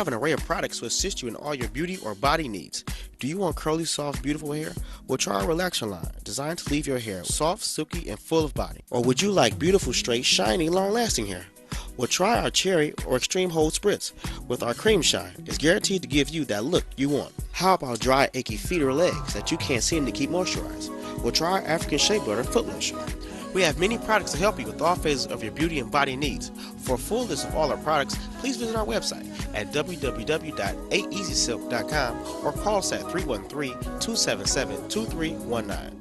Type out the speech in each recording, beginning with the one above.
have an array of products to assist you in all your beauty or body needs. Do you want curly, soft, beautiful hair? Well, try our Relaxer line, designed to leave your hair soft, silky, and full of body. Or would you like beautiful, straight, shiny, long-lasting hair? Well, try our Cherry or Extreme Hold Spritz. With our Cream Shine, it's guaranteed to give you that look you want. How about dry, achy feet or legs that you can't seem to keep moisturized? Well, try our African Shea Butter Foot Lotion. We have many products to help you with all phases of your beauty and body needs. For a full list of all our products, please visit our website at www.aeasysilk.com or call us at 313-277-2319.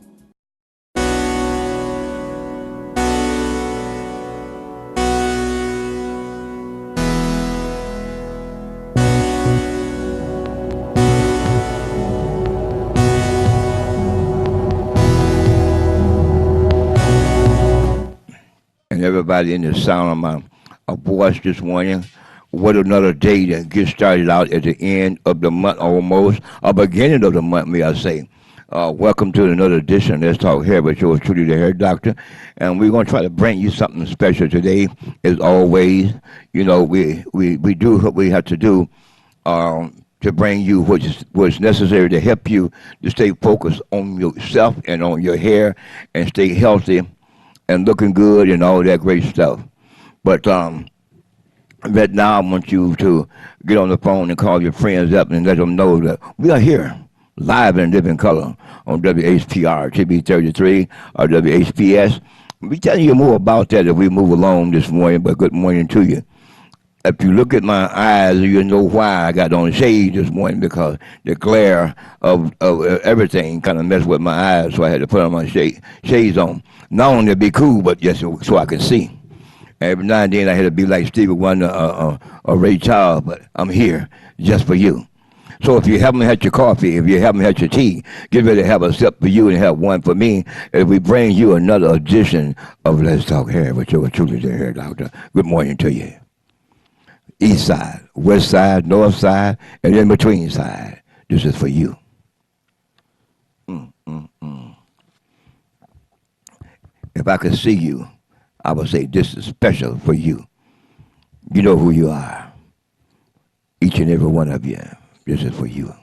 And everybody in the sound of my voice this morning. What another day to get started out at the end of the month almost, or beginning of the month, may I say. Welcome to another edition of Let's Talk Hair with yours truly, the hair doctor. And we're going to try to bring you something special today, as always. You know, we do what we have to do to bring you what's necessary to help you to stay focused on yourself and on your hair and stay healthy and looking good and all that great stuff. But right now I want you to get on the phone and call your friends up and let them know that we are here, live in living color on WHPR, TV33, or WHPS. We'll be telling you more about that as we move along this morning, but good morning to you. If you look at my eyes, you know why I got on shades this morning, because the glare of everything kind of messed with my eyes, so I had to put on my shades on. Not only to be cool, but just so I could see. Every now and then I had to be like Stevie Wonder or Ray Charles, but I'm here just for you. So if you haven't had your coffee, if you haven't had your tea, get ready to have a sip for you and have one for me as we bring you another edition of Let's Talk Hair with your truly the hair doctor. Good morning to you. East side, west side, north side, and in between side. This is for you. If I could see you, I would say this is special for you. You know who you are. Each and every one of you. This is for you.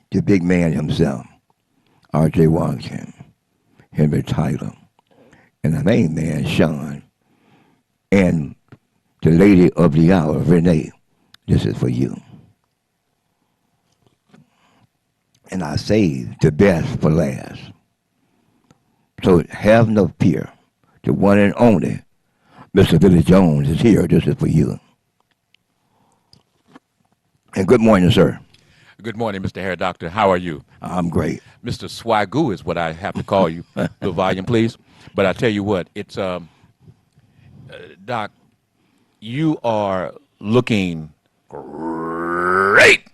The big man himself, R.J. Washington, Henry Tyler, and the main man, Sean, and the lady of the hour, Renee. This is for you. And I saved the best for last. So have no fear. The one and only Mr. Billy Jones is here. This is for you. And good morning, sir. Good morning, Mr. Hair Doctor. How are you? I'm great. Mr. Swagoo is what I have to call you. The volume, please. But I tell you what, it's Doc, you are looking great.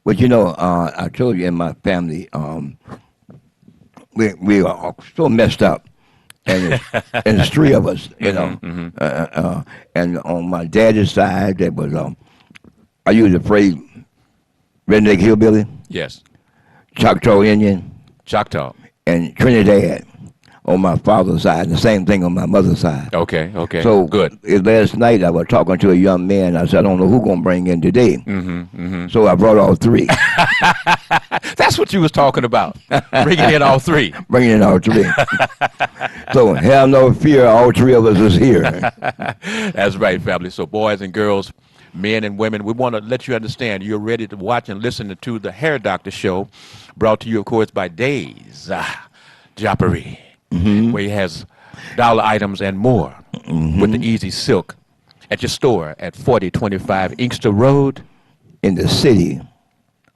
Well, you know, I told you in my family, we are so messed up, and it's three of us, you know. And on my daddy's side, there was I used to pray Redneck Hillbilly, Yes. Choctaw Indian, Choctaw. and Trinidad on my father's side, and the same thing on my mother's side. Okay. So good. Last night I was talking to a young man. I said, I don't know who going to bring in today. So I brought all three. That's what you was talking about. Bringing in all three. Bringing in all three. So have no fear, all three of us is here. That's right, family. So boys and girls, men and women, we want to let you understand you're ready to watch and listen to the Hair Doctor Show, brought to you, of course, by Days Joppery, where he has dollar items and more with the Easy Silk at your store at 4025 Inkster Road. In the city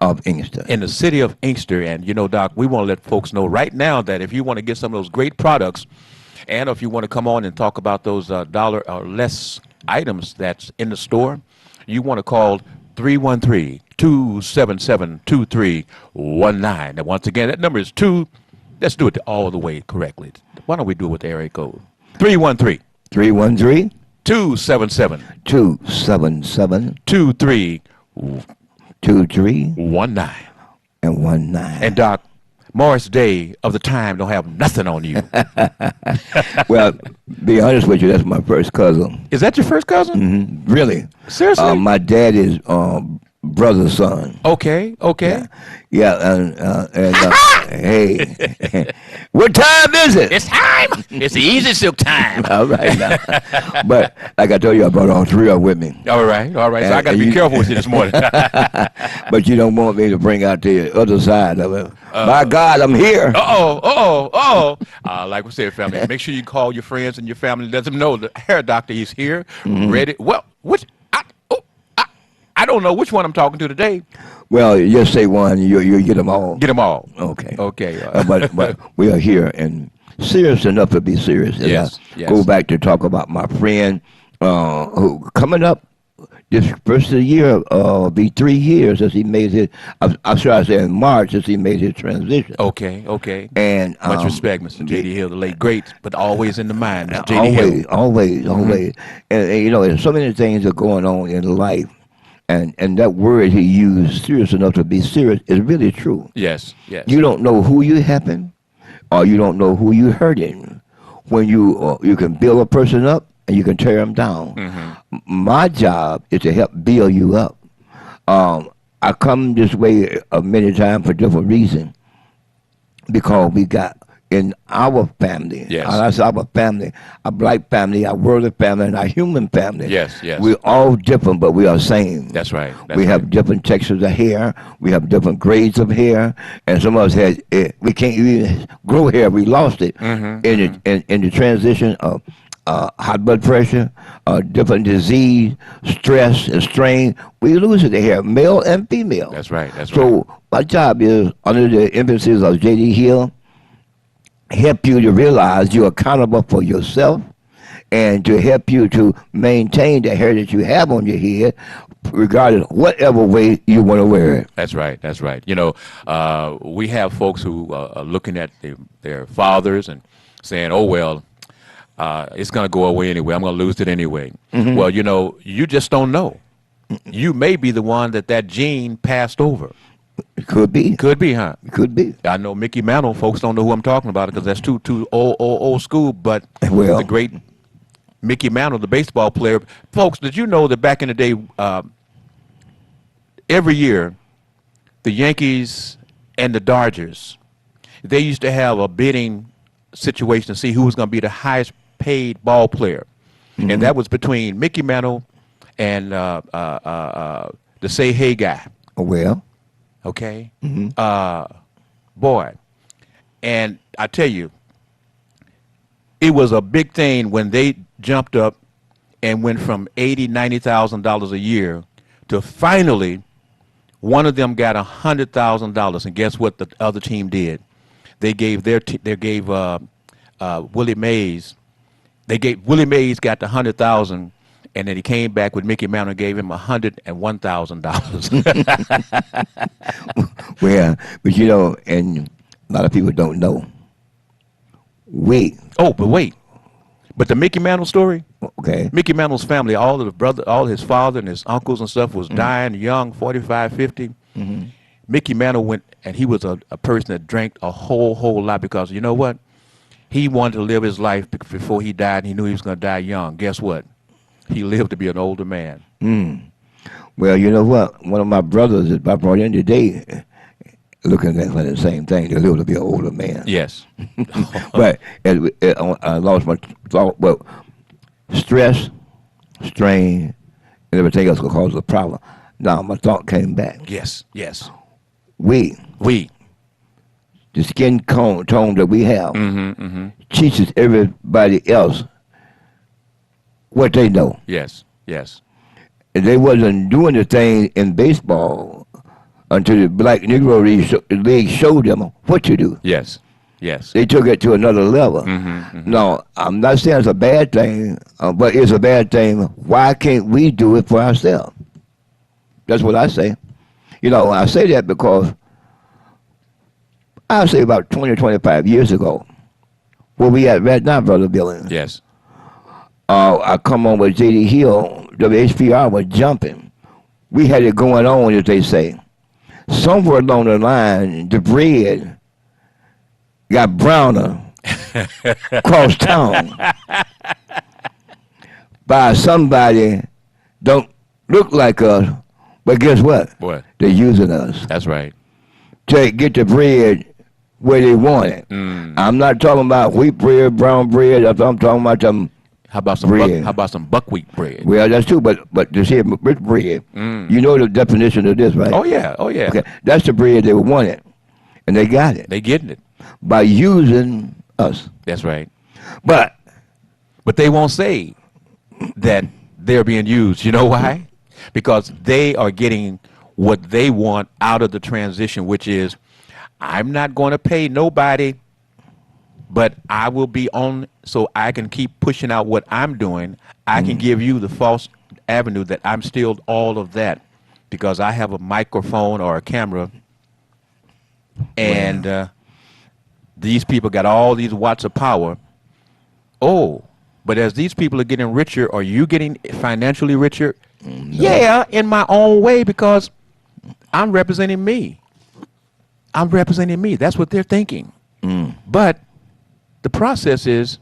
of Inkster. In the city of Inkster. And, you know, Doc, we want to let folks know right now that if you want to get some of those great products, and if you want to come on and talk about those dollar or less items that's in the store, you want to call 313-277-2319. And once again, that number is let's do it all the way correctly. Why don't we do it with the area code? 313. 313 277 277 2319. 23 and 19. And Doc, Morris Day of the time don't have nothing on you. Well, be honest with you, that's my first cousin. Is that your first cousin? Really. Seriously? My dad is brother's son. Okay, okay. Yeah, and hey, what time is it? It's time. It's the easy silk time. All right now. But like I told you, I brought all three up with me. All right, all right. So I got to be careful with you this morning. But you don't want me to bring out the other side of it. My God, I'm here. Like we said, family, make sure you call your friends and your family. Let them know the hair doctor is here, ready. Well, I don't know which one I'm talking to today. Well, just say one, you get them all. Get them all. Okay. Okay. But we are here and serious enough to be serious. And Yes, I yes. go back to talk about my friend who coming up this first of the year, be 3 years as he made his, I'm sure I said in March as he made his transition. Okay, okay. And Much respect, Mr. J.D. Hill, the late great, but always in the mind, Mr. J.D. Hill. Always. And, you know, there's so many things that are going on in life. And that word he used, serious enough to be serious, is really true. Yes, yes. You don't know who you helping, or you don't know who you hurting. When you can build a person up and you can tear them down. My job is to help build you up. I come this way many times for different reasons because we got in our family, that's our family, our black family, our worldly family, and our human family. Yes, yes. We're all different, but we are same. That's right. We have different textures of hair. We have different grades of hair, and some of us had we can't even grow hair. We lost it in the transition of high blood pressure, different disease, stress, and strain. We lose the hair, male and female. That's right. That's right. So my job is, under the emphasis of J.D. Hill, help you to realize you're accountable for yourself and to help you to maintain the hair that you have on your head, regardless of whatever way you want to wear it. That's right. That's right. You know, we have folks who are looking at their fathers and saying, oh, well, it's going to go away anyway. I'm going to lose it anyway. Well, you know, you just don't know. You may be the one that gene passed over. It could be. Could be, huh? It could be. I know Mickey Mantle. Folks don't know who I'm talking about because that's too old school. But Well. the great Mickey Mantle, the baseball player. Folks, did you know that back in the day, every year, the Yankees and the Dodgers, they used to have a bidding situation to see who was going to be the highest paid ball player, and that was between Mickey Mantle and the Say Hey guy. Well. Okay. Boy. And I tell you, it was a big thing when they jumped up and went from $80,000-$90,000 a year to finally one of them got $100,000. And guess what the other team did? They gave Willie Mays. Willie Mays got the $100,000. And then he came back with Mickey Mantle and gave him $101,000. Well, but you know, and a lot of people don't know. Wait. Oh, but wait. But the Mickey Mantle story, Okay. Mickey Mantle's family, all his father and his uncles and stuff was dying young, 45, 50. Mickey Mantle went, and he was a person that drank a whole lot because, you know what? He wanted to live his life before he died, and he knew he was going to die young. Guess what? He lived to be an older man. Well, you know what? One of my brothers that I brought in today, looking at the same thing. They live to be an older man. Yes. But I lost my thought. Well, stress, strain, and everything else could cause a problem. Now my thought came back. Yes. Yes. We, the skin tone that we have, teaches everybody else what they know. Yes. Yes. And they wasn't doing the thing in baseball until the Black Negro League showed them what to do. Yes. Yes. They took it to another level. Now, I'm not saying it's a bad thing, but it's a bad thing. Why can't we do it for ourselves? That's what I say. You know, I say that because I say about 20 or 25 years ago, where we at right now, Brother Billy. Yes. I come on with J.D. Hill, WHPR was jumping. We had it going on, as they say. Somewhere along the line, the bread got browner across town by somebody don't look like us, but guess what? What? They're using us That's right. to get the bread where they want it. I'm not talking about wheat bread, brown bread. I'm talking about them. How about some Bread. how about some buckwheat bread? Well, that's true, but this here rich bread. You know the definition of this, right? Oh yeah, oh yeah. Okay, that's the bread they wanted, and they got it They getting it. by using us. That's right. But But they won't say that they're being used. You know why? Because they are getting what they want out of the transition, which is, I'm not going to pay nobody, but I will be on so I can keep pushing out what I'm doing. I can give you the false avenue that I'm still all of that because I have a microphone or a camera, and these people got all these watts of power. Oh, but as these people are getting richer, are you getting financially richer? Yeah, in my own way, because I'm representing me. I'm representing me. That's what they're thinking. But the process is,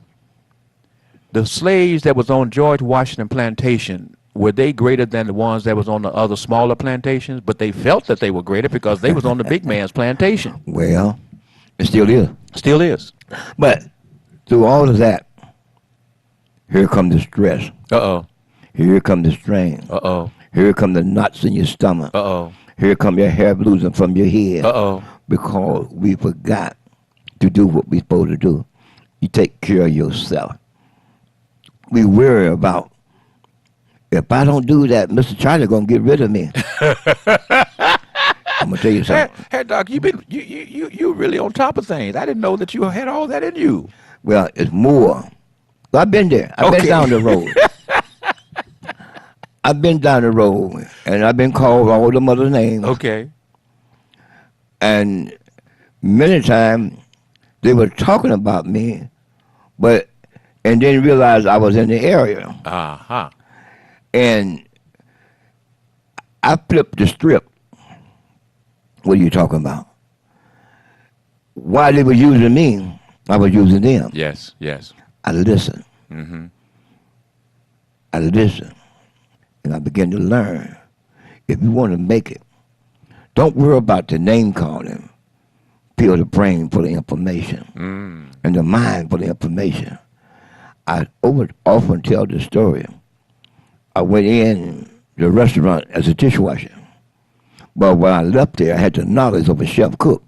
the slaves that was on George Washington plantation, were they greater than the ones that was on the other smaller plantations? But they felt that they were greater because they was on the big man's plantation. well, it still is. Still is. But through all of that, here comes the stress. Uh-oh. Here comes the strain. Uh-oh. Here come the knots in your stomach. Uh-oh. Here come your hair losing from your head. Uh-oh. Because we forgot to do what we supposed to do. You take care of yourself. We worry about, if I don't do that, Mr. Charlie gonna get rid of me. I'm gonna tell you something. Hey, Doc, you really on top of things. I didn't know that you had all that in you. Well, it's more. I've been there. I've been down the road. I've been down the road, and I've been called all the mother names. Okay. And many times they were talking about me, and didn't realize I was in the area. Uh-huh. And I flipped the script. What are you talking about? While they were using me, I was using them. Yes, yes. I listened. Mm-hmm. I listened. And I began to learn. If you want to make it, don't worry about the name calling. Fill the brain for the information and the mind for the information. I often tell the story. I went in the restaurant as a dishwasher. But when I left there, I had the knowledge of a chef cook.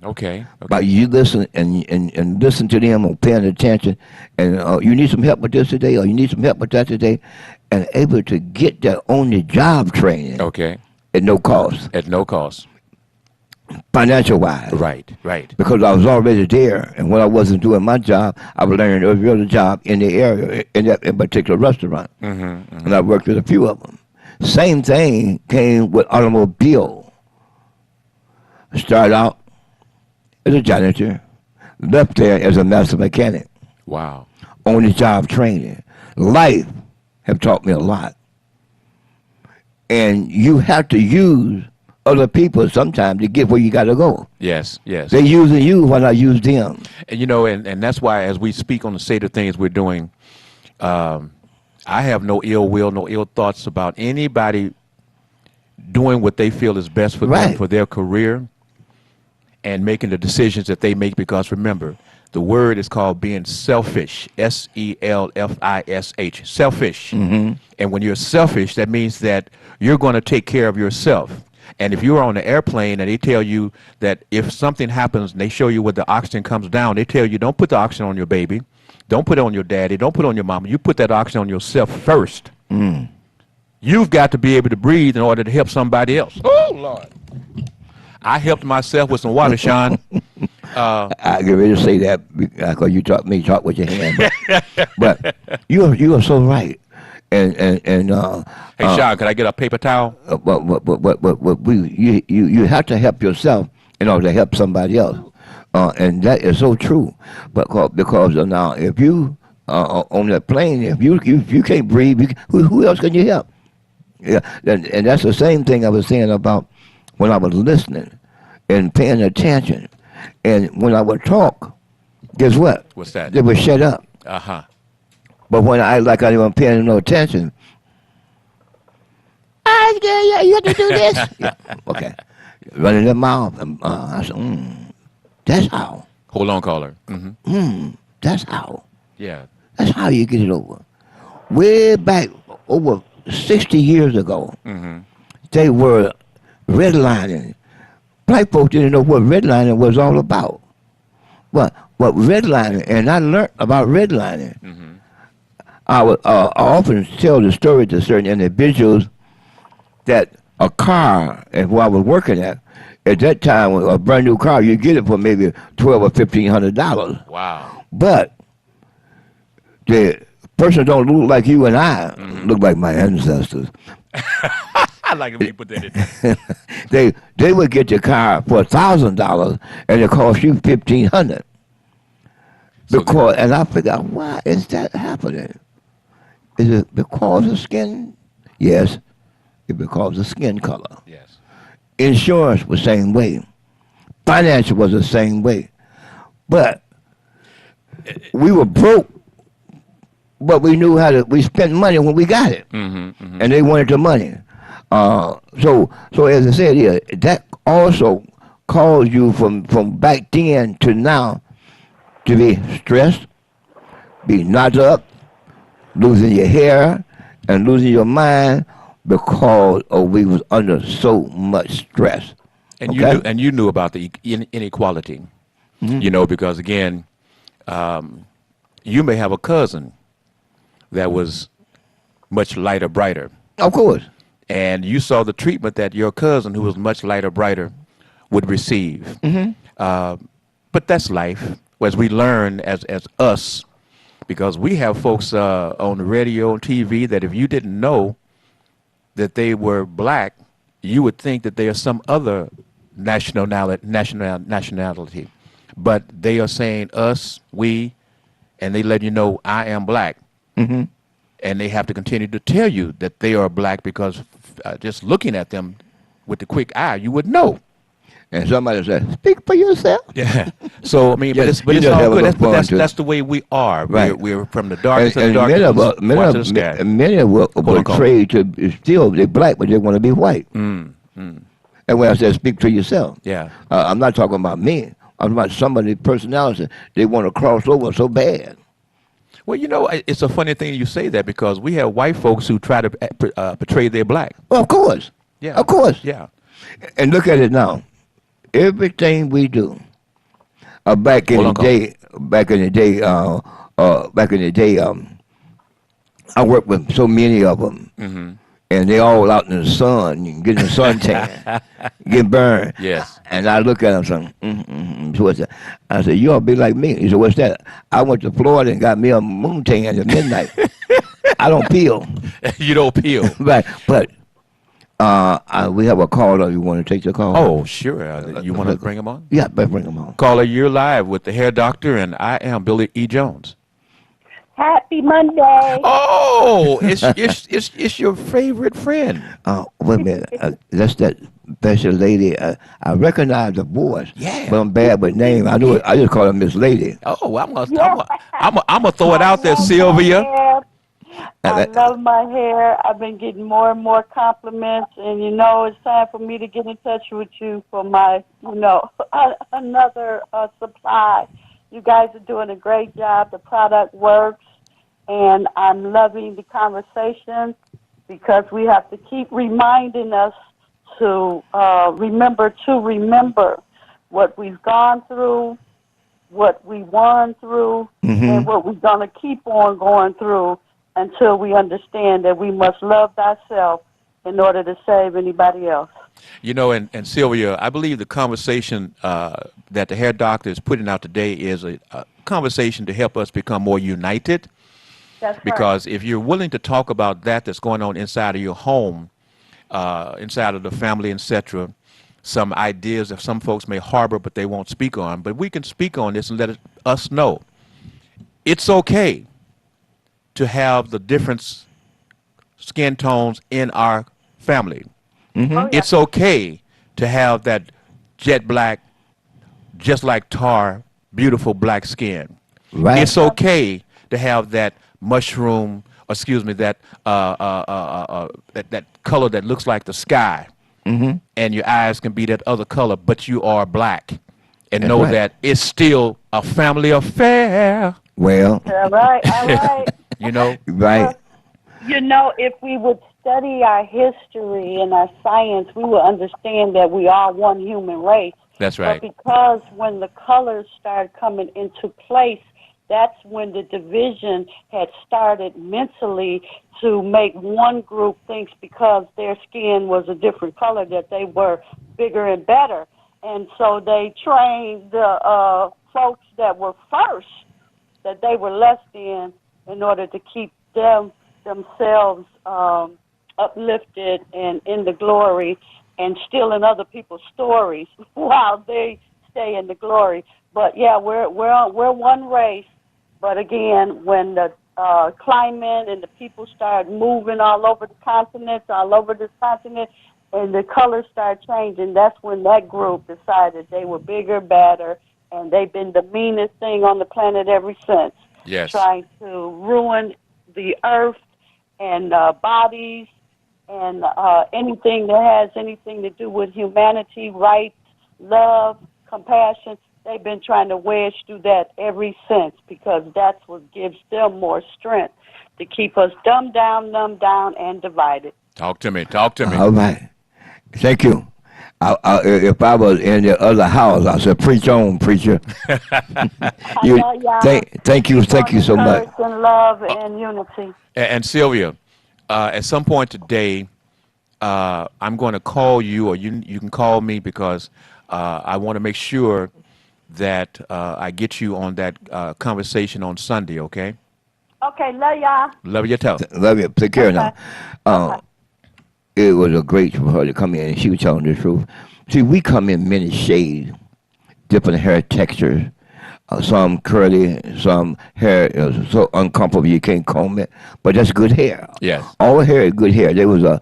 Okay. But you listen and listen to them and paying attention, and you need some help with this today, or you need some help with that today, and able to get that on-the-job training Okay. at no cost, At no cost. financial-wise. Right, right. Because I was already there, and when I wasn't doing my job, I was learning every other job in the area, in that particular restaurant. And I worked with a few of them. Same thing came with automobile. I started out as a janitor, left there as a master mechanic, Wow. on the job training. Life have taught me a lot. And you have to use other people sometimes to get where you got to go. Yes, yes. They're using you when I use them. And, and that's why as we speak on the state of things we're doing, I have no ill will, no ill thoughts about anybody doing what they feel is best for them, Right. for their career, and making the decisions that they make. Because remember, the word is called being selfish, selfish, selfish. And when you're selfish, that means that you're going to take care of yourself. And if you're on the airplane and they tell you that if something happens and they show you where the oxygen comes down, they tell you don't put the oxygen on your baby, don't put it on your daddy, don't put it on your mama. You put that oxygen on yourself first. You've got to be able to breathe in order to help somebody else. Oh, Lord. I helped myself with some water, Sean. I get ready to say that because you taught me talk with your hand. But you are so right. And Hey, Sean, can I get a paper towel? but you have to help yourself in order to help somebody else. And that is so true. Because now, if you on that plane, if you can't breathe, who else can you help? Yeah, and that's the same thing I was saying about when I was listening and paying attention. And when I would talk, guess what? What's that? They would shut up. Uh-huh. But when I like I didn't pay no attention, yeah, you have to do this. Yeah, okay. Running their mouth. I said, that's how. Hold on, caller. That's how. Yeah. That's how you get it over. Way back over 60 years ago, they were redlining. Black folks didn't know what redlining was all about. What redlining, and I learned about redlining. I often tell the story to certain individuals that a car, and where I was working at that time, a brand new car, you get it for maybe $1,200 or $1,500. Wow. But the person don't look like you and I, look like my ancestors. I like it when you put that in. They would get your car for $1,000 and it cost you $1,500. Because and I figured out, why is that happening? Is it because of skin? Yes. It's because of skin color. Yes. Insurance was the same way. Finance was the same way. But we were broke, but we knew how to, we spent money when we got it. And they wanted the money. So as I said here, that also caused you from back then to now to be stressed, be knocked up, losing your hair, and losing your mind because we was under so much stress. And okay? you knew about the inequality, you know, because again, you may have a cousin that was much lighter, brighter. Of course. And you saw the treatment that your cousin, who was much lighter, brighter, would receive. But that's life, as we learn as us, because we have folks on the radio and TV that if you didn't know that they were black, you would think that they are some other nationality. But they are saying us, we, and they let you know I am black. And they have to continue to tell you that they are black because just looking at them with the quick eye, you would know. And somebody said, "Speak for yourself." Yeah. So I mean, Yes, but it's you just all have good. a good That's the way we are. Right. We're from the darkest of And the many darkest. many were portrayed to still they're black, but they want to be white. And when I said "speak for yourself," Yeah. I'm not talking about me. I'm talking about somebody's personality. They want to cross over so bad. Well, you know, it's a funny thing you say that because we have white folks who try to portray they're black. Well, of course. Yeah. Of course. Yeah. And look at it now. Everything we do, back in the day, I worked with so many of them, and they all out in the sun, getting the suntan, getting burned. Yes. And I look at them saying, so what's that? I said, you ought to be like me. He said, what's that? I went to Florida and got me a moon tan at midnight. I don't peel. You don't peel. Right, but we have a caller. You want to take the call? Oh, sure. You want to bring him on? Yeah, bring him on. Caller, you're live with the Hair Doctor, and I am Billy E. Jones. Happy Monday. Oh, it's your favorite friend. Wait a minute. That's that special lady. I recognize the voice. Yeah. But I'm bad with name. I knew it. I just call her Miss Lady. Oh, I'm gonna throw it out there, Sylvia. I love my hair. I've been getting more and more compliments, and it's time for me to get in touch with you for my, another supply. You guys are doing a great job. The product works, and I'm loving the conversation because we have to keep reminding us to remember what we've gone through, what we won through, and what we're going to keep on going through until we understand that we must love thyself in order to save anybody else. And Sylvia, I believe the conversation that the Hair Doctor is putting out today is a conversation to help us become more united. That's because if you're willing to talk about that's going on inside of your home, inside of the family, etc., some ideas that some folks may harbor but they won't speak on, but we can speak on this and let us know. It's okay to have the different skin tones in our family. Oh, yeah. It's okay to have that jet black, just like Tar, beautiful black skin. Right. It's okay to have that mushroom, excuse me, that color that looks like the sky, and your eyes can be that other color, but you are black, and That's know right. that it's still a family affair. Well, All right, all right. You know, right. You know, if we would study our history and our science, we would understand that we are one human race. that's right. But because when the colors started coming into place, that's when the division had started mentally to make one group think because their skin was a different color that they were bigger and better. And so they trained the folks that were first, that they were less than, in order to keep themselves uplifted and in the glory and stealing other people's stories while they stay in the glory. But yeah, we're one race. But again, when the climate and the people start moving all over the continents, all over this continent, and the colors start changing, that's when that group decided they were bigger, better, and they've been the meanest thing on the planet ever since. Yes. Trying to ruin the earth and bodies and anything that has anything to do with humanity, rights, love, compassion. They've been trying to wedge through that ever since because that's what gives them more strength to keep us dumbed down, numbed down, and divided. Talk to me. Talk to me. All right. Thank you. If I was in the other house, I said, preach on, preacher. you, thank you so much. Courage and love and unity. And Sylvia, at some point today, I'm going to call you, or you can call me, because I want to make sure that I get you on that conversation on Sunday, okay? Okay, love y'all. Love you, too. Love you. Take care now. Okay. It was a great for her to come in, and she was telling the truth. See, we come in many shades, different hair textures. Some curly, some hair is so uncomfortable you can't comb it, but that's good hair. Yes. All hair is good hair. There was a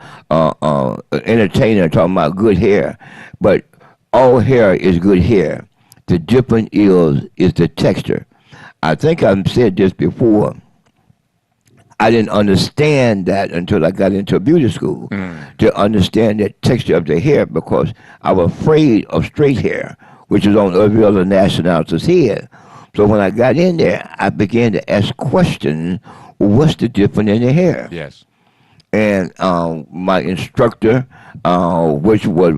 entertainer talking about good hair, but all hair is good hair. The difference is the texture. I think I've said this before. I didn't understand that until I got into beauty school to understand the texture of the hair, because I was afraid of straight hair, which is on every other nationality's head. So when I got in there, I began to ask questions, what's the difference in the hair? Yes. And my instructor, which was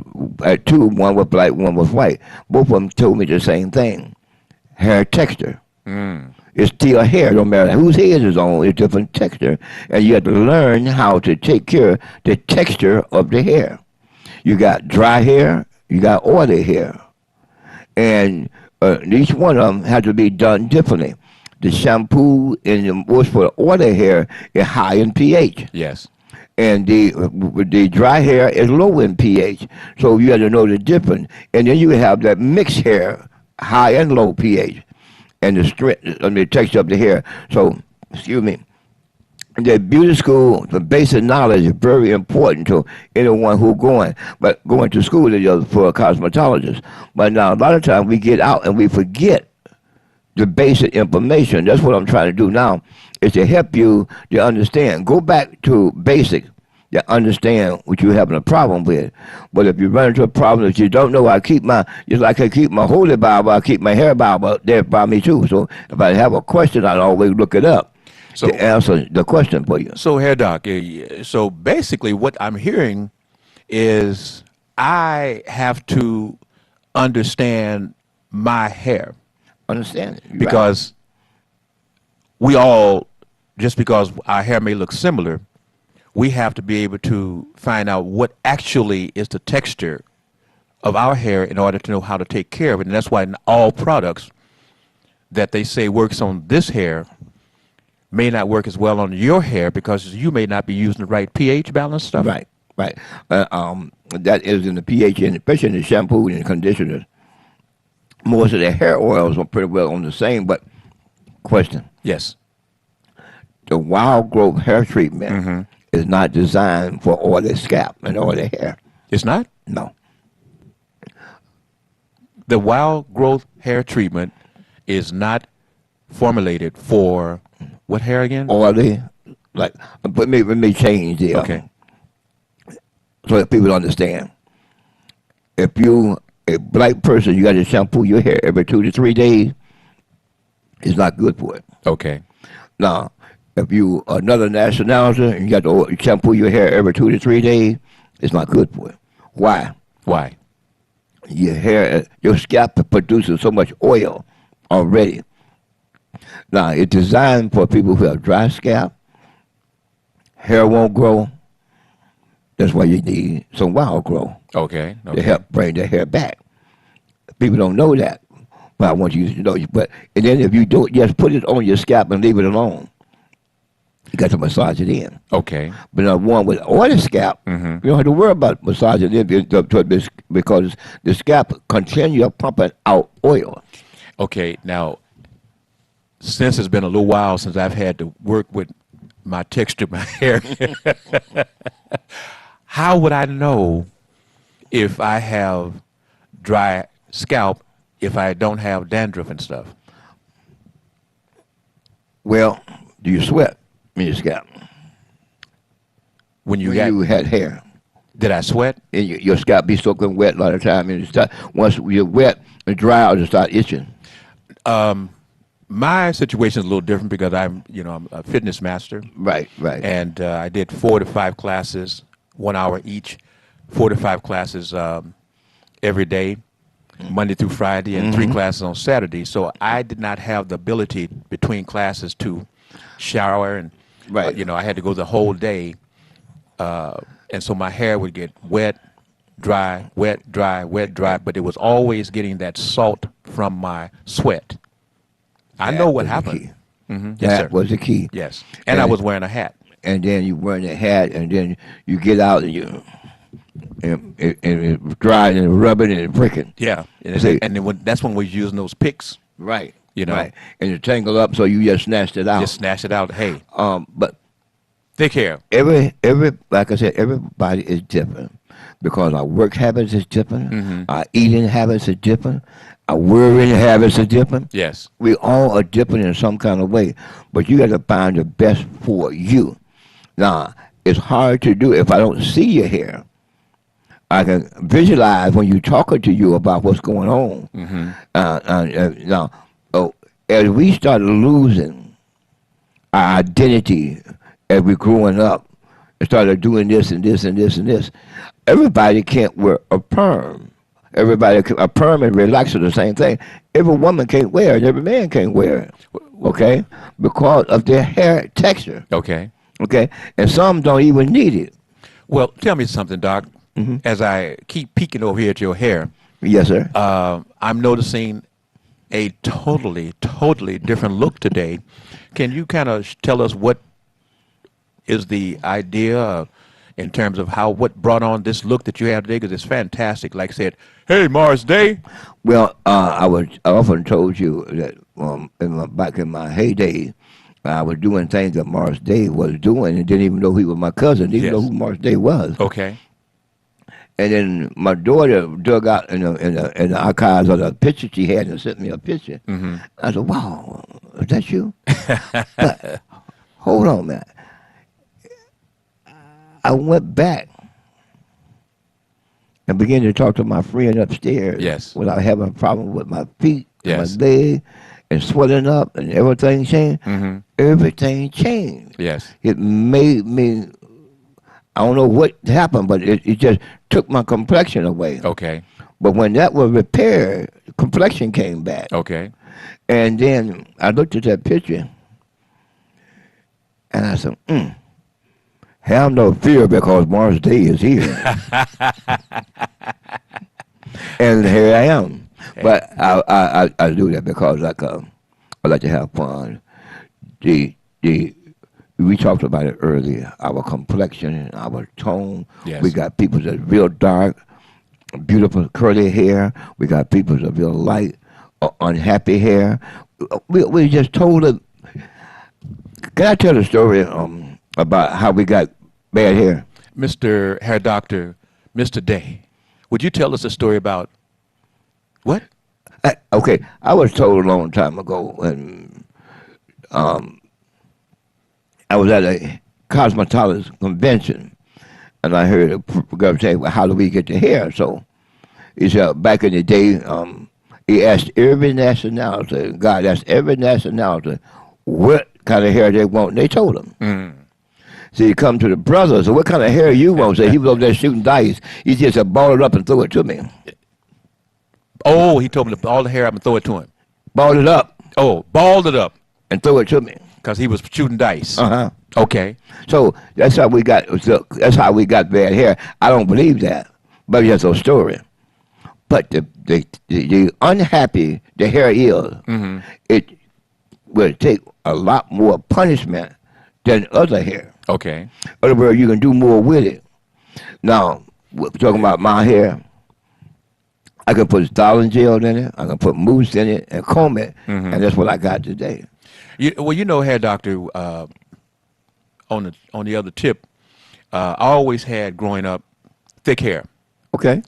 two, one was black, one was white, both of them told me the same thing, hair texture. It's still hair, no matter whose head is on, it's different texture. And you have to learn how to take care of the texture of the hair. You got dry hair, you got oily hair. And each one of them had to be done differently. The shampoo and the wash for the oily hair is high in pH. Yes. And the dry hair is low in pH. So you have to know the difference. And then you have that mixed hair, high and low pH. And the strength, the texture of the hair. So, excuse me, the beauty school, the basic knowledge is very important to anyone who's going to school for a cosmetologist. But now a lot of times we get out and we forget the basic information. That's what I'm trying to do now, is to help you to understand. Go back to basics to understand what you're having a problem with. But if you run into a problem that you don't know, just like I keep my holy Bible, I keep my hair Bible there by me too. So if I have a question, I always look it up to answer the question for you. So, Hair Doc, so basically what I'm hearing is I have to understand my hair. Understand it. Because we all, just because our hair may look similar, we have to be able to find out what actually is the texture of our hair in order to know how to take care of it. And that's why in all products that they say works on this hair may not work as well on your hair, because you may not be using the right pH balance stuff. Right. That is in the pH, and especially in the shampoo and conditioners. Most of the hair oils are pretty well on the same, but question. Yes. The wild growth hair treatment is not designed for oily scalp and oily hair. It's not? No. The wild growth hair treatment is not formulated for what hair again? Oily, like, but let me change the, Okay. so that people understand. If you, a black person, you got to shampoo your hair every 2 to 3 days, it's not good for it. Okay. Now, if you another nationality and you got to shampoo your hair every 2 to 3 days, it's not good for it. Why? Why? Your hair, your scalp produces so much oil already. Now, it's designed for people who have dry scalp, hair won't grow. That's why you need some wild growth Okay. to Okay. help bring the hair back. People don't know that, but I want you to know. But and then if you don't, just put it on your scalp and leave it alone. You got to massage it in. Okay. But now one with oily scalp, you don't have to worry about massaging it because the scalp continue pumping out oil. Okay. Now, since it's been a little while since I've had to work with my texture, my hair, how would I know if I have dry scalp if I don't have dandruff and stuff? Well, do you sweat in your scalp When you when got, you had hair? did I sweat? And your scalp be soaking wet a lot of time, and once you're wet and dry, it'll start itching. My situation is a little different because I'm a fitness master, Right, right. and I did 4 to 5 classes, 1 hour each, 4 to 5 classes every day, Monday through Friday, and 3 classes on Saturday. So I did not have the ability between classes to shower, and Right. I had to go the whole day, and so my hair would get wet, dry, wet, dry, wet, dry. But it was always getting that salt from my sweat. I know what happened. Yes, That sir. was the key. Yes, and I was wearing a hat. And then you wearing the hat, and then you get out and it's dry and rubbing and breaking. Yeah, and, See. and then that's when we was using those picks. Right. You know. Right. And you tangle up, so you just snatched it out. Just snatch it out. Hey, But thick hair. like I said, everybody is different because our work habits is different, our eating habits are different, our worrying habits are different. Yes. We all are different in some kind of way, but you got to find the best for you. Now, it's hard to do if I don't see your hair. I can visualize when you're talking to you about what's going on. Now, as we started losing our identity as we're growing up and started doing this and this and this and this, everybody can't wear a perm. A perm and relaxer are the same thing. Every woman can't wear it. Every man can't wear it. Okay? Because of their hair texture. Okay. Okay? And some don't even need it. Well, tell me something, Doc. As I keep peeking over here at your hair, Yes, sir. I'm noticing a totally different look today. Can you kind of tell us what is the idea in terms of what brought on this look that you have today? Because it's fantastic. Like I said, hey, Morris Day. Well, I often told you that back in my heyday, I was doing things that Morris Day was doing and didn't even know he was my cousin. Didn't Yes. know who Morris Day was. Okay. And then my daughter dug out in the archives of the picture she had and sent me a picture. I said, "Wow, is that you?" But hold on, man. I went back and began to talk to my friend upstairs. Yes. Without having a problem with my feet, Yes. and my leg, and swelling up, and everything changed. Everything changed. Yes. It made me. I don't know what happened, but it just took my complexion away. Okay. But when that was repaired, complexion came back. Okay. And then I looked at that picture, and I said, have no fear because Morris Day is here. And here I am. But I do that because I like to have fun. We talked about it earlier, our complexion and our tone. Yes. We got people that are real dark, beautiful curly hair. We got people that are real light, unhappy hair. We just told it. Can I tell the story about how we got bad hair? Mr. Hair Doctor, Mr. Day, would you tell us a story about what? Okay, I was told a long time ago when I was at a cosmetologist convention, and I heard a girl say, "Well, how do we get the hair?" So he said, back in the day, he asked every nationality, God asked every nationality what kind of hair they want, and they told him. Mm. So you come to the brothers, so what kind of hair you want? So he was over there shooting dice. He just said, ball it up and throw it to me. Oh, he told me to all the hair up and throw it to him. Ball it up Oh, balled it up and throw it to me. because he was shooting dice. Uh-huh. Okay. So that's how we got. So that's how we got bad hair. I don't believe that, but it's a story. But the unhappy the hair is, it will take a lot more punishment than other hair. Okay. In other words, you can do more with it. Now, we're talking about my hair. I can put Stalin gel in it. I can put mousse in it and comb it, and that's what I got today. Well, you know, hair doctor. On the other tip, I always had growing up thick hair, Okay.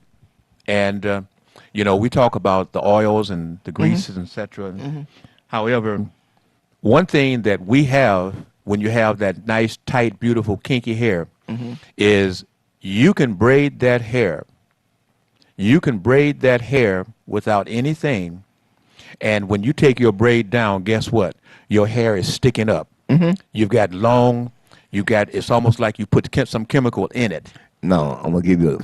and you know, we talk about the oils and the greases, etc. However, one thing that we have when you have that nice, tight, beautiful, kinky hair is you can braid that hair. You can braid that hair without anything, and when you take your braid down, guess what? Your hair is sticking up. You've got long. It's almost like you put some chemical in it. Now, I'm going to give you,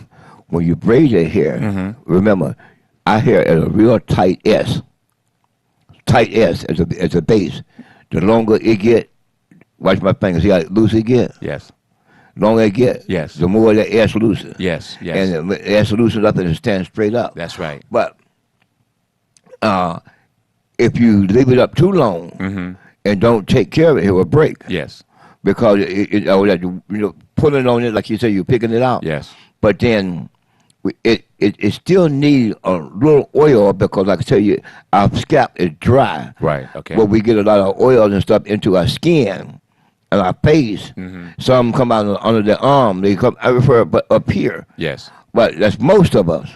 when you braid your hair, remember, our hair is a real tight S. Tight S as a base. The longer it get, watch my fingers, see how loose it get? Yes. Longer it get, Yes. the more the S loosens. Yes. Yes. And the S loosens up and it stands straight up. That's right. But if you leave it up too long and don't take care of it, it will break. Yes. Because pulling on it, like you say, you're picking it out. Yes. But then it still needs a little oil because, like I tell you, our scalp is dry. Right. Okay. But we get a lot of oils and stuff into our skin and our face. Some come out under the arm. They come, I refer up here. Yes. But that's most of us.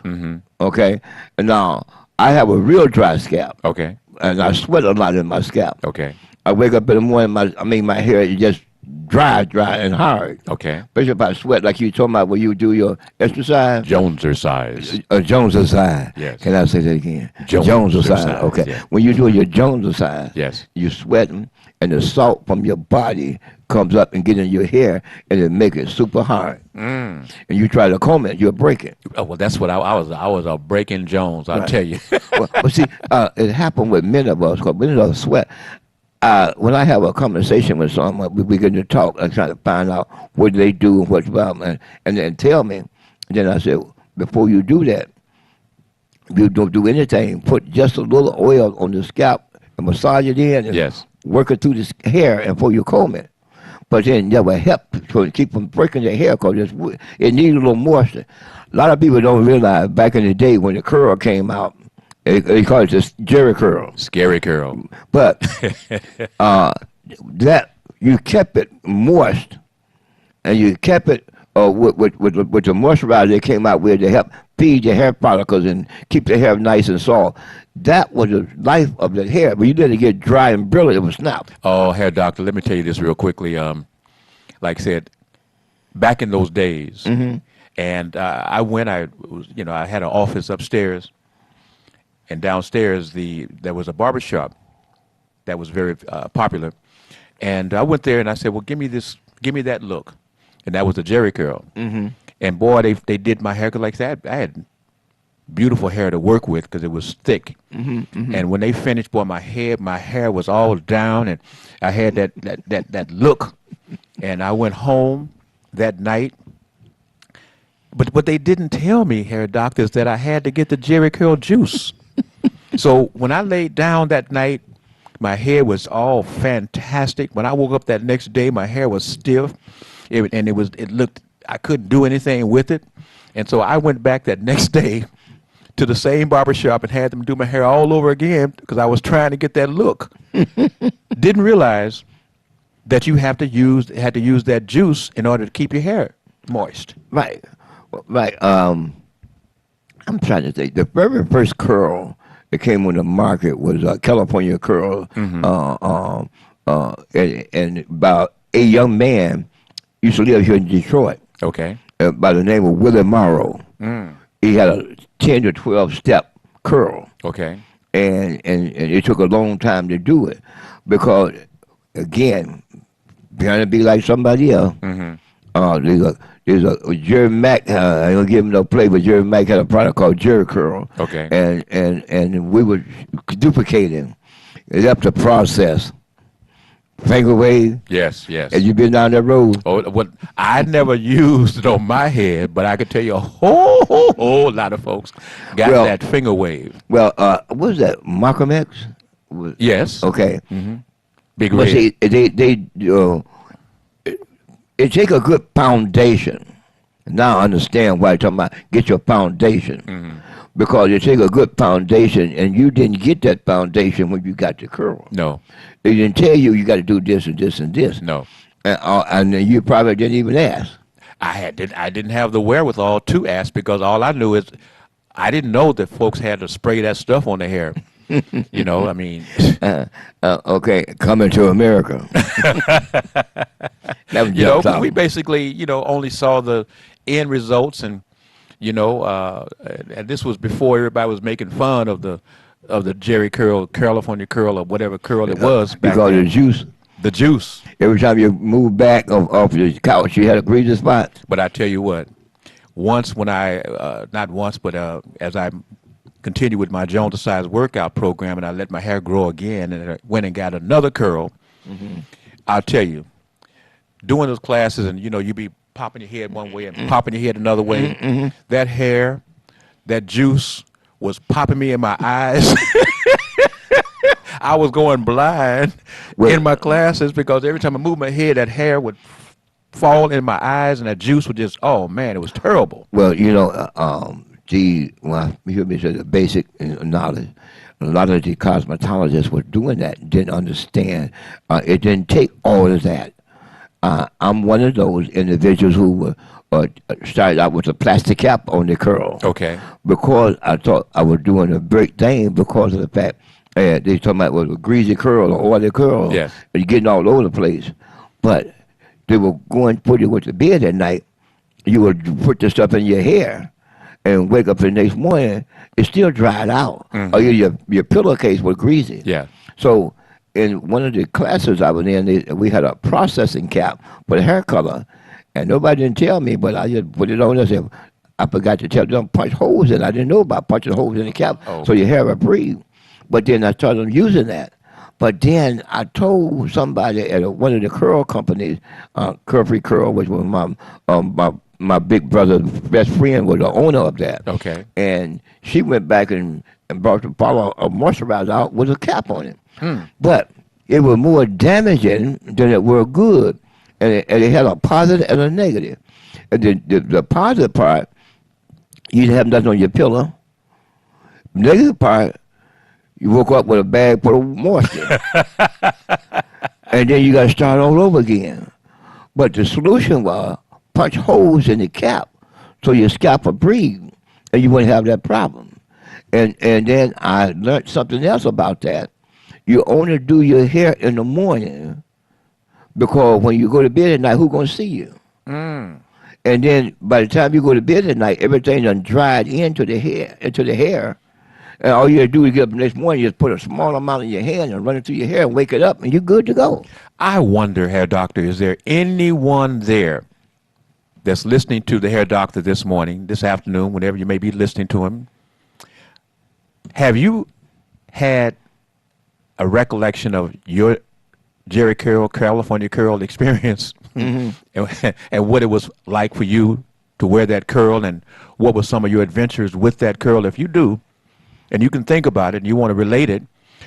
Okay? And now, I have a real dry scalp. Okay. And I sweat a lot in my scalp. Okay. I wake up in the morning, my hair is just dry and hard. Okay. Especially if I sweat, like you talking about when you do your exercise. Jonesercise. Jones exercise. Yes. Can I say that again? Jones exercise. exercise, Okay. yeah. When you do your Jones exercise, Yes. you're sweating, and the salt from your body comes up and get in your hair, and it make it super hard. And you try to comb it, you'll break it. Oh, well, that's what I was. I was a breaking Jones. I'll tell you. But see, it happened with many of us because many of us sweat. When I have a conversation with someone, we begin to talk and try to find out what they do and what's about, and then tell me. And then I say, before you do that, you don't do anything. Put just a little oil on the scalp and massage it in. And Yes. work it through the hair and before you comb it. But then that will help to keep from breaking your hair because it needs a little moisture. A lot of people don't realize back in the day when the curl came out, they call it just Jerry curl. Scary curl. But that you kept it moist, and you kept it with the moisturizer they came out with to help feed your hair follicles and keep the hair nice and soft. That was the life of the hair. But you let it get dry and brittle, it would snap. Oh, hair doctor, let me tell you this real quickly. Like I said, back in those days, and I had an office upstairs, and downstairs there was a barber shop that was very popular, and I went there and I said, "Well, give me that look," and that was the Jerry curl. And boy, they did my hair like that. I had beautiful hair to work with because it was thick. And when they finished, boy, my hair was all down, and I had that look. And I went home that night. But what they didn't tell me, hair doctor, is that I had to get the Jerry curl juice. So when I laid down that night, my hair was all fantastic. When I woke up that next day, my hair was stiff, it looked. I couldn't do anything with it, and so I went back that next day to the same barber shop and had them do my hair all over again because I was trying to get that look. Didn't realize that you had to use that juice in order to keep your hair moist. Right. I'm trying to think. The very first curl that came on the market was California Curl. And about a young man used to live here in Detroit Okay. by the name of Willie Morrow. He had a 10 to 12 step curl, Okay. and it took a long time to do it because, again, trying to be like somebody else. There's a Jerry Mack. I don't give him no play, but Jerry Mack had a product called Jerry Curl. Okay. And we were duplicating. It's up to process. Finger wave. Yes, yes. Have you been down that road? Oh, what I never used it on my head, but I could tell you a whole lot of folks got that finger wave. Well, what was that? Malcolm X? Yes. Okay. Big But red. see, it take a good foundation. Now I understand why I'm talking about get your foundation. Because it take a good foundation, and you didn't get that foundation when you got the curl. No. They didn't tell you you got to do this and this and this. No. And you probably didn't even ask. I didn't have the wherewithal to ask because all I knew is I didn't know that folks had to spray that stuff on their hair. You know, I mean. Okay, coming to America. That was You know, just we basically, you know, only saw the end results, and you know, and this was before everybody was making fun of the Jerry Curl, California Curl, or whatever curl it was. Back because then. the juice. The juice. Every time you moved back off the couch, you had a greasy spot. But I tell you what, once when I, not once, but as I continued with my Jones Size workout program and I let my hair grow again and I went and got another curl, I'll tell you, doing those classes and, you know, you be popping your head one way and popping your head another way, that hair, that juice was popping me in my eyes. I was going blind in my classes because every time I moved my head, that hair would fall in my eyes and that juice would just, oh man, it was terrible. Well, you know, you hear me say the basic knowledge. A lot of the cosmetologists were doing that, didn't understand. It didn't take all of that. I'm one of those individuals who started out with a plastic cap on the curl. Okay. Because I thought I was doing a great thing because of the fact they talking about was a greasy curl or oily curl. Yes. And you're getting all over the place. But they were going to put you with the bed at night. You would put the stuff in your hair and wake up the next morning, it's still dried out. Or your pillowcase was greasy. Yeah. So in one of the classes I was in, we had a processing cap for the hair color. And nobody didn't tell me, but I just put it on. I said, I forgot to tell them punch holes in. I didn't know about punching holes in the cap, so your hair would breathe. But then I started using that. But then I told somebody at one of the curl companies, Curl Free Curl, which was my big brother's best friend, was the owner of that. Okay. And she went back and brought the bottle of moisturizer out with a cap on it. But it was more damaging than it was good. And it had a positive and a negative. And the positive part, you didn't have nothing on your pillow. Negative part, you woke up with a bag full of moisture. And then you got to start all over again. But the solution was punch holes in the cap so your scalp would breathe and you wouldn't have that problem. And then I learned something else about that. You only do your hair in the morning because when you go to bed at night, who's going to see you? And then by the time you go to bed at night, everything done dried into the hair. And all you have to do is get up the next morning, you just put a small amount in your hand and run it through your hair and wake it up, and you're good to go. I wonder, Hair Doctor, is there anyone there that's listening to the Hair Doctor this morning, this afternoon, whenever you may be listening to him? Have you had a recollection of your Jerry Curl, California Curl experience and what it was like for you to wear that curl and what were some of your adventures with that curl? If you do, and you can think about it and you want to relate it,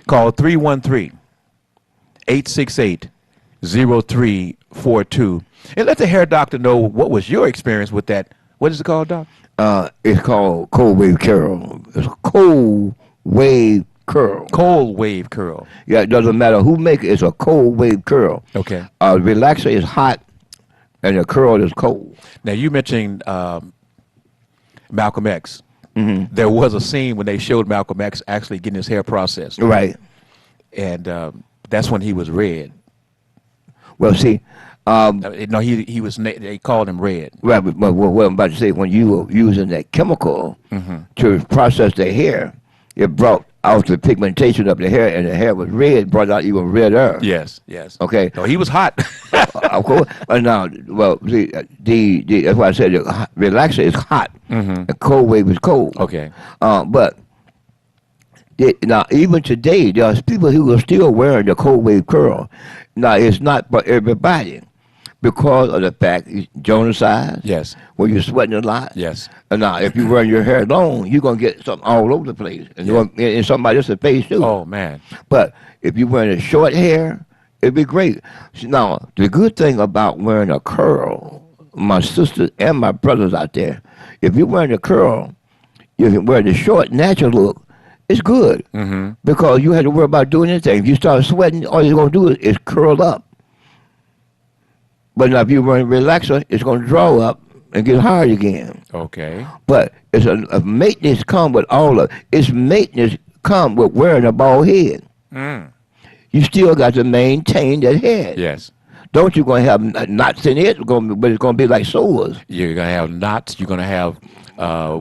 call 313-868-0342 and let the Hair Doctor know what was your experience with that. What is it called, Doc? It's called cold wave curl. It's a cold wave curl. Cold wave curl. Yeah, it doesn't matter who make it. It's a cold wave curl. Okay. Relaxer is hot, and the curl is cold. Now, you mentioned Malcolm X. there was a scene when they showed Malcolm X actually getting his hair processed. Right. And that's when he was red. Well, see, No, he was. They called him red. right, but what I'm about to say, when you were using that chemical to process the hair, it brought out the pigmentation of the hair, and the hair was red, brought out even redder. Yes, yes. Okay. No, he was hot. Of course. Now, well, the that's why I said the relaxer is hot, and cold wave is cold. Okay. But now, even today, there's people who are still wearing the cold wave curl. Now, it's not for everybody because of the fact Jonas size. Yes. Where you're sweating a lot. Yes. And now, if you run your hair long, you're gonna get something all over the place, and in somebody else's face too. Oh man. But if you're wearing a short hair, it'd be great. Now, the good thing about wearing a curl, my sisters and my brothers out there, if you're wearing a curl, you can wear the short, natural look. It's good because you have to worry about doing anything. If you start sweating, all you're gonna do is curl up. But now, if you run a relaxer, it's gonna draw up and get hard again. Okay. But it's a maintenance come with all of its maintenance come with wearing a bald head. You still got to maintain that head. Yes. Don't you gonna have knots in it? But it's gonna be like sores. You're gonna have knots. You're gonna have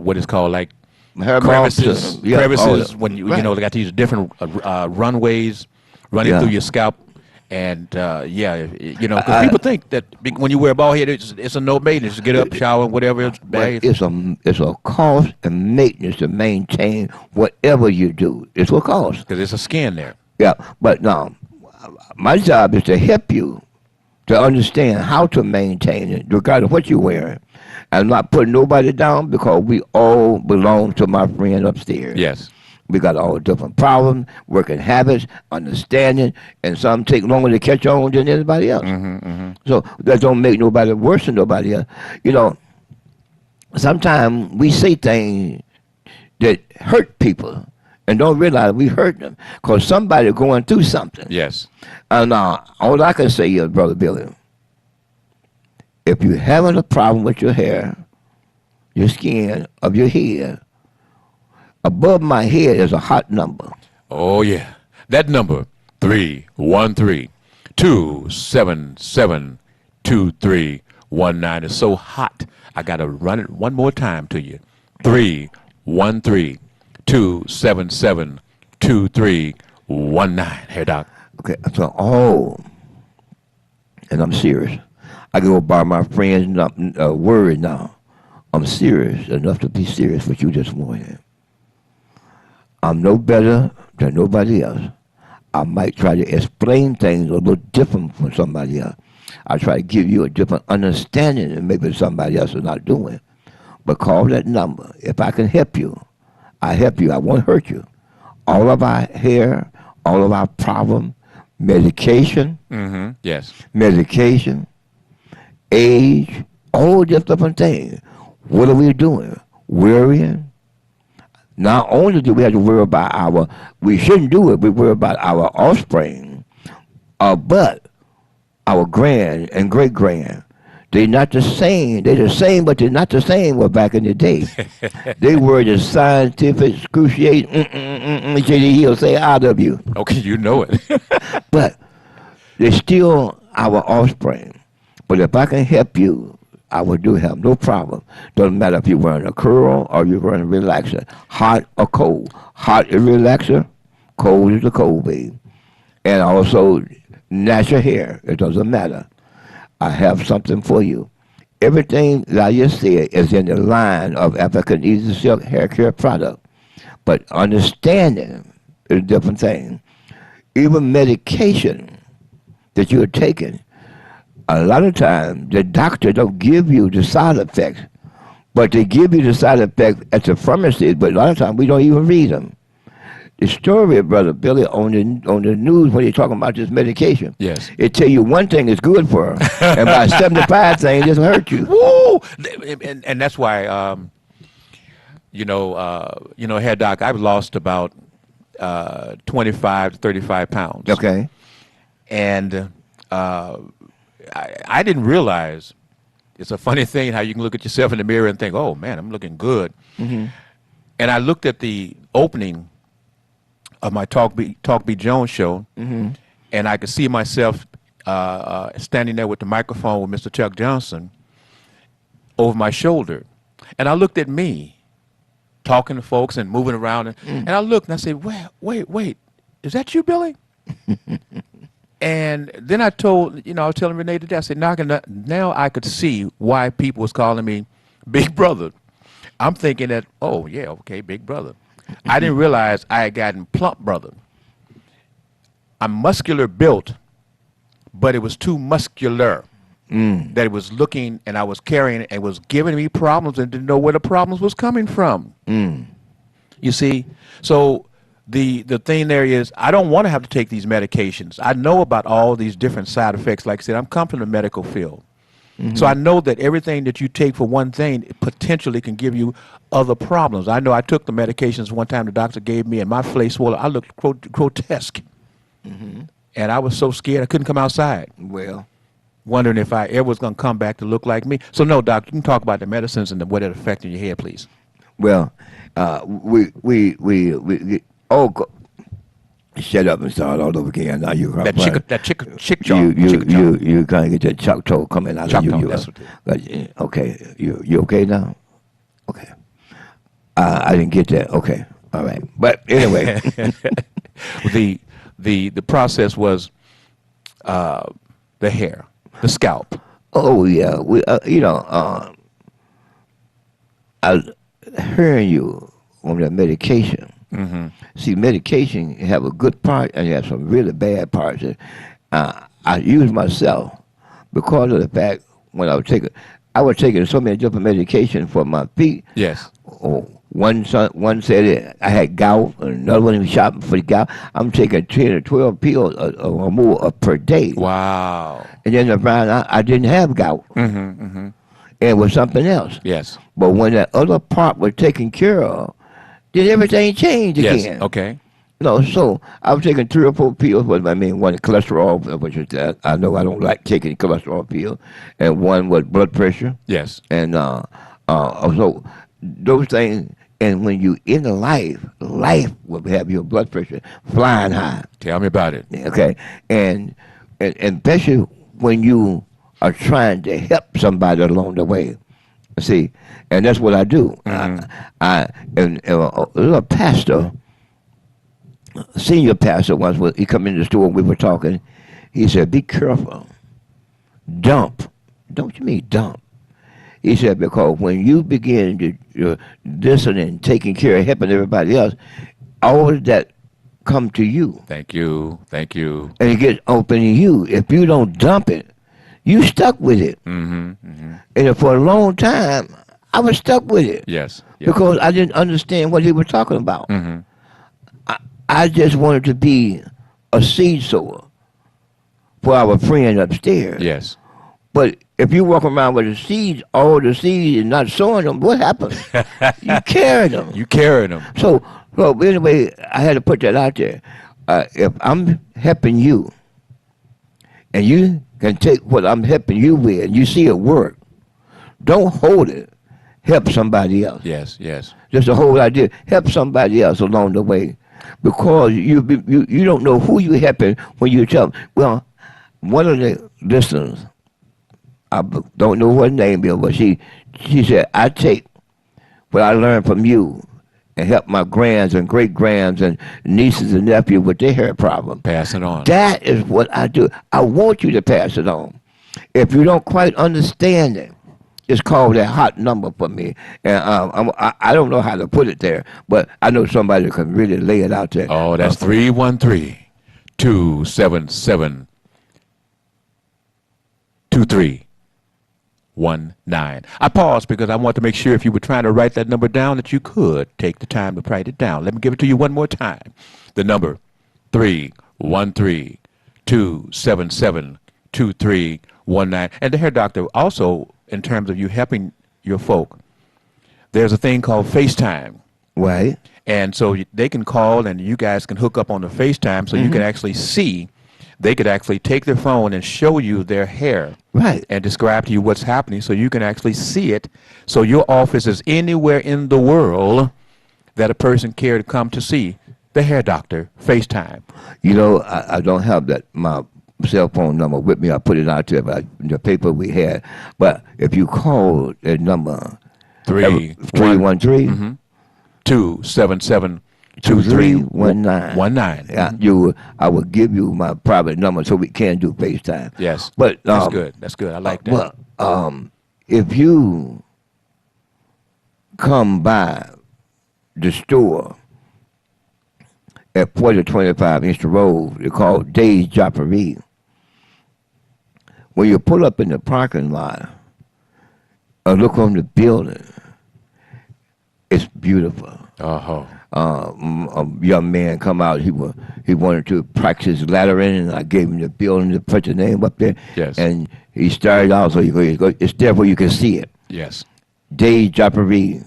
what is called like Hair crevices. bumps, yeah, Crevices when you right. know they got these different runways running through your scalp. And because people think that when you wear a bald head, it's a no maintenance. Just get up, shower, whatever. It's a cost and maintenance to maintain whatever you do. It's a cost. Because there's a skin there. Yeah, but now my job is to help you to understand how to maintain it, regardless of what you're wearing. I'm not putting nobody down because we all belong to my friend upstairs. Yes. We got all different problems, working habits, understanding, and some take longer to catch on than anybody else. So that don't make nobody worse than nobody else. You know, sometimes we say things that hurt people and don't realize we hurt them because somebody going through something. Yes. And all I can say is, Brother Billy, if you're having a problem with your hair, your skin, of your head, above my head is a hot number. Oh yeah, that number 313-277-2319 is so hot. I gotta run it one more time to you. 313-277-2319. Hey Doc. Okay, so and I'm serious. I can go by my friend's word now. I'm serious enough to be serious with you this morning. I'm no better than nobody else. I might try to explain things a little different from somebody else. I try to give you a different understanding than maybe somebody else is not doing. But call that number. If I can help you, I help you. I won't hurt you. All of our hair, all of our problem, medication, Yes. medication, age, all these different things. What are we doing? Worrying. Not only do we have to worry about we shouldn't do it, we worry about our offspring, but our grand and great grand. They're not the same. They're the same, but they're not the same were back in the day. They were the scientific, excruciating, he'll say out of you. Okay, you know it. But they're still our offspring. But if I can help you, I will do help, no problem. Doesn't matter if you're wearing a curl or you're wearing a relaxer, hot or cold. Hot is a relaxer, cold is a cold wave. And also natural hair, it doesn't matter. I have something for you. Everything that I just said is in the line of African Easy Silk hair care product. But understanding is a different thing. Even medication that you're taking, a lot of times the doctor don't give you the side effects, but they give you the side effects at the pharmacy, but a lot of times we don't even read them. The story of Brother Billy on the news when they're talking about this medication, Yes. it tell you one thing is good for her, and about 75 things just hurt you. Woo! And that's why, Head Doc, I've lost about 25 to 35 pounds. Okay. And I didn't realize, it's a funny thing how you can look at yourself in the mirror and think, oh man, I'm looking good. And I looked at the opening of my Talk Be Jones show, and I could see myself standing there with the microphone with Mr. Chuck Johnson over my shoulder. And I looked at me, talking to folks and moving around. And I looked and I said, wait, is that you, Billy? And then I was telling Renee today, I said, now I could see why people was calling me Big Brother. I'm thinking that, oh, yeah, okay, Big Brother. I didn't realize I had gotten Plump Brother. I'm muscular built, but it was too muscular. That it was looking, and I was carrying it, and was giving me problems and didn't know where the problems was coming from. You see? So the thing there is, I don't want to have to take these medications. I know about all these different side effects. Like I said, I'm come from the medical field. So I know that everything that you take for one thing potentially can give you other problems. I know I took the medications one time the doctor gave me, and my face swollen. I looked grotesque. And I was so scared I couldn't come outside. Well, Wondering if I ever was going to come back to look like me. So no, Doc, you can talk about the medicines and what it affected your hair, please. well, shut up and start all over again. Now you Chick jaw. you kind of get that Choctaw coming out of you. That's what it is. Okay, you okay now? Okay, I didn't get that. Okay, all right. But anyway, the process was the hair, the scalp. oh yeah, I hearing you on that medication. See, medication have a good part and you have some really bad parts. I use myself because of the fact when I was taking so many different medications for my feet. Yes. Oh, one said I had gout, and another one was shopping for the gout. I'm taking 10 or 12 pills or more per day. Wow. And then I found out I didn't have gout. And it was something else. Yes. But when that other part was taken care of, then everything changed again. Yes. Okay. So I was taking 3 or 4 pills. One cholesterol, which is that I know I don't like taking cholesterol pills, and one was blood pressure. Yes. And so those things. And when you in the life will have your blood pressure flying high. Tell me about it. Okay, and especially when you are trying to help somebody along the way. See, and that's what I do. A pastor, senior pastor once, he come in the store and we were talking. He said, "Be careful. Dump. Don't you mean dump?" He said, because when you begin to listening, taking care of helping everybody else, all of that come to you. Thank you. And it gets open to you. If you don't dump it, you stuck with it. And for a long time, I was stuck with it. Yes. Because I didn't understand what he was talking about. I just wanted to be a seed sower for our friend upstairs. Yes. But if you walk around with all the seeds, and not sowing them, what happens? You carry them. So anyway, I had to put that out there. If I'm helping you, and you can take what I'm helping you with, and you see it work, don't hold it. Help somebody else. Yes. Just the whole idea. Help somebody else along the way, because you don't know who you're helping when you tell them. Well, one of the listeners, I don't know what name is, but she said, I take what I learned from you and help my grands and great-grands and nieces and nephews with their hair problem. Pass it on. That is what I do. I want you to pass it on. If you don't quite understand it, just call that hot number for me. And I don't know how to put it there, but I know somebody who can really lay it out there. Oh, that's 313-277-2319. I paused because I want to make sure if you were trying to write that number down that you could take the time to write it down. Let me give it to you one more time. The number 313-277-2319. And the hair doctor also, in terms of you helping your folk, there's a thing called FaceTime. Right. And so they can call and you guys can hook up on the FaceTime so you can actually see. They could actually take their phone and show you their hair. Right. And describe to you what's happening so you can actually see it. So your office is anywhere in the world that a person care to come to see the hair doctor FaceTime? You know, I don't have my cell phone number with me. I put it out there by the paper we had. But if you call that number, 313 277 2319. I will give you my private number so we can do FaceTime. Yes. But that's good. That's good. I like that. Well, if you come by the store at 4025 Easter Road, they call Days Joppery. When you pull up in the parking lot or look on the building, it's beautiful. Uh-huh. A young man come out. He wanted to practice laddering, and I gave him the building to put the name up there. Yes. And he started out, so it's there where you can see it. Yes. Day Joppery,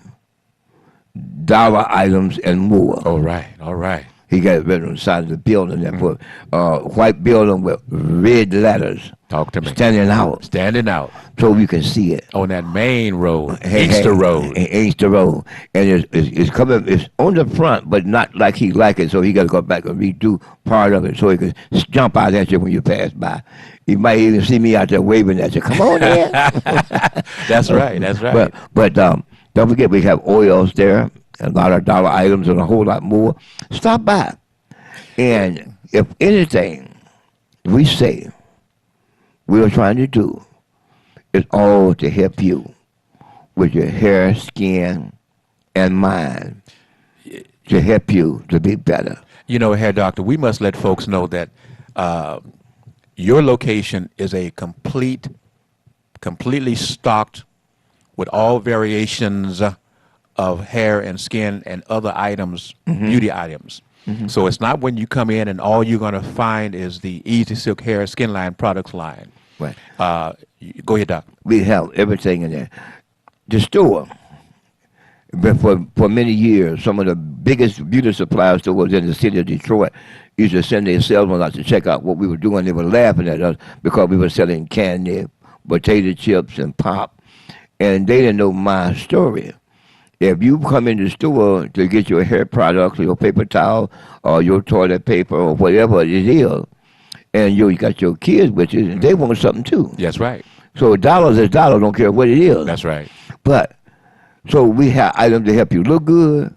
dollar items and more. All right. All right. He got it right on the side of the building. That put white building with red letters. Talk to me. Standing out. Standing out. So you can see it. On that main road, Inkster Road. Inkster Road. And it's coming, it's on the front, but not like he like it, so he got to go back and redo part of it so he can jump out at you when you pass by. You might even see me out there waving at you. Come on in. That's right, that's right. But don't forget we have oils there, a lot of dollar items and a whole lot more. Stop by. And if anything we say we're trying to do, it's all to help you with your hair, skin, and mind, to help you to be better. You know, hair doctor, we must let folks know that your location is a completely stocked with all variations of hair and skin and other items, beauty items. So it's not when you come in and all you're going to find is the Easy Silk Hair Skin Line products line. Right. Go ahead, Doc. We have everything in there. The store, but for many years, some of the biggest beauty supply stores in the city of Detroit used to send their salesmen out to check out what we were doing. They were laughing at us because we were selling candy, potato chips, and pop, and they didn't know my story. If you come in the store to get your hair products, or your paper towel, or your toilet paper, or whatever it is, and you got your kids with you, and they want something too. That's right. So dollars is dollars, don't care what it is. That's right. But, so we have items to help you look good,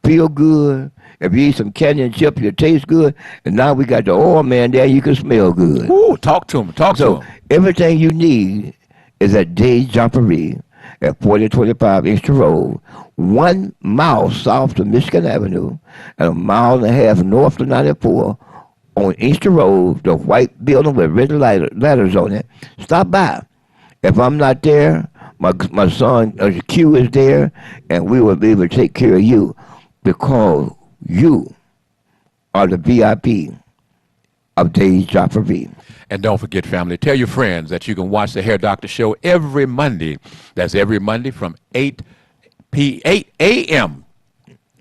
feel good. If you eat some candy and chips, you taste good. And now we got the oil man there, you can smell good. Ooh, talk to him. Talk to him. So everything you need is at Days Joppery at 4025 Inkster Road, 1 mile south of Michigan Avenue, and a mile and a half north of 94 on Inkster Road, the white building with red letters on it. Stop by. If I'm not there, my son Q is there, and we will be able to take care of you because you are the VIP of Days Joppery. And don't forget, family, tell your friends that you can watch the Hair Doctor Show every Monday. That's every Monday from 8 a.m.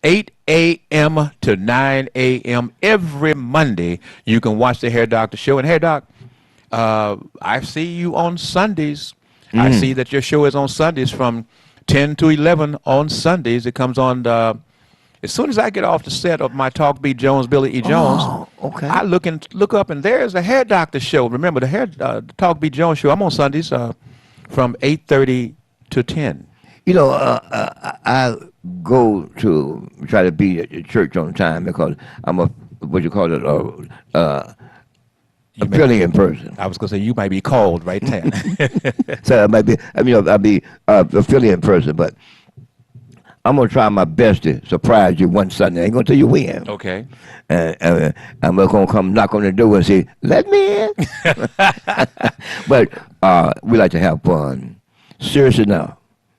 8 a.m. to 9 a.m. every Monday. You can watch the Hair Doctor Show. And Hair Doc, I see you on Sundays. I see that your show is on Sundays from 10 to 11 on Sundays. It comes on as soon as I get off the set of my Talk B. Jones, Billy E. Jones, okay. I look up and there's a Hair Doctor Show. Remember the Talk B. Jones show. I'm on Sundays from 8:30 to 10. You know, I go to try to be at the church on time because I'm a affiliate person. I was going to say you might be called right there. So I'll be affiliate person, but I'm going to try my best to surprise you one Sunday. I ain't going to tell you when. Okay. And I'm going to come knock on the door and say, let me in. But we like to have fun. Serious enough.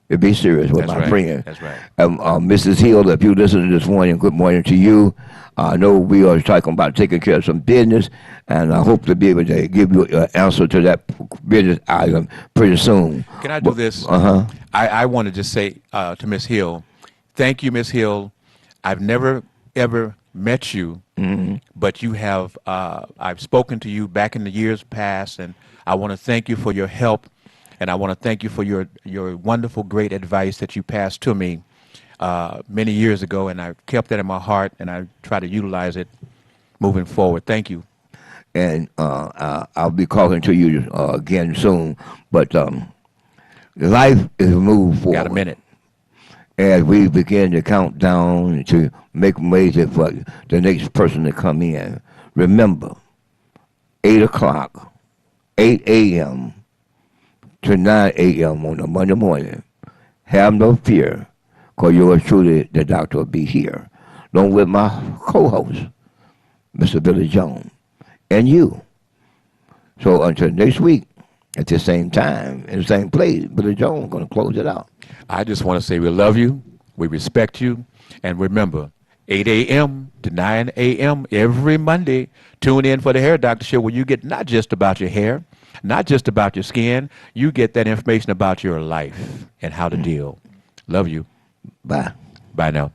To be serious with my friend. That's right. Mrs. Hill, if you listen to this morning, good morning to you. I know we are talking about taking care of some business, and I hope to be able to give you an answer to that business item pretty soon. Can I do this? Uh-huh. I want to just say to Miss Hill, thank you, Miss Hill. I've never, ever met you, but you have, I've spoken to you back in the years past, and I want to thank you for your help, and I want to thank you for your wonderful, great advice that you passed to me many years ago, and I kept that in my heart, and I try to utilize it moving forward. Thank you. And I'll be calling to you again soon. But life is moved forward. Got a minute. As we begin to count down to make ways for the next person to come in, remember, 8 o'clock, 8 a.m. to 9 a.m. on a Monday morning. Have no fear, because yours truly, the doctor, will be here, along with my co-host, Mr. Billy Jones, and you. So until next week, at the same time, in the same place, Billy Jones is going to close it out. I just want to say we love you, we respect you, and remember, 8 a.m. to 9 a.m. every Monday, tune in for the Hair Doctor Show, where you get not just about your hair, not just about your skin, you get that information about your life and how to deal. Love you. Bye. Bye now.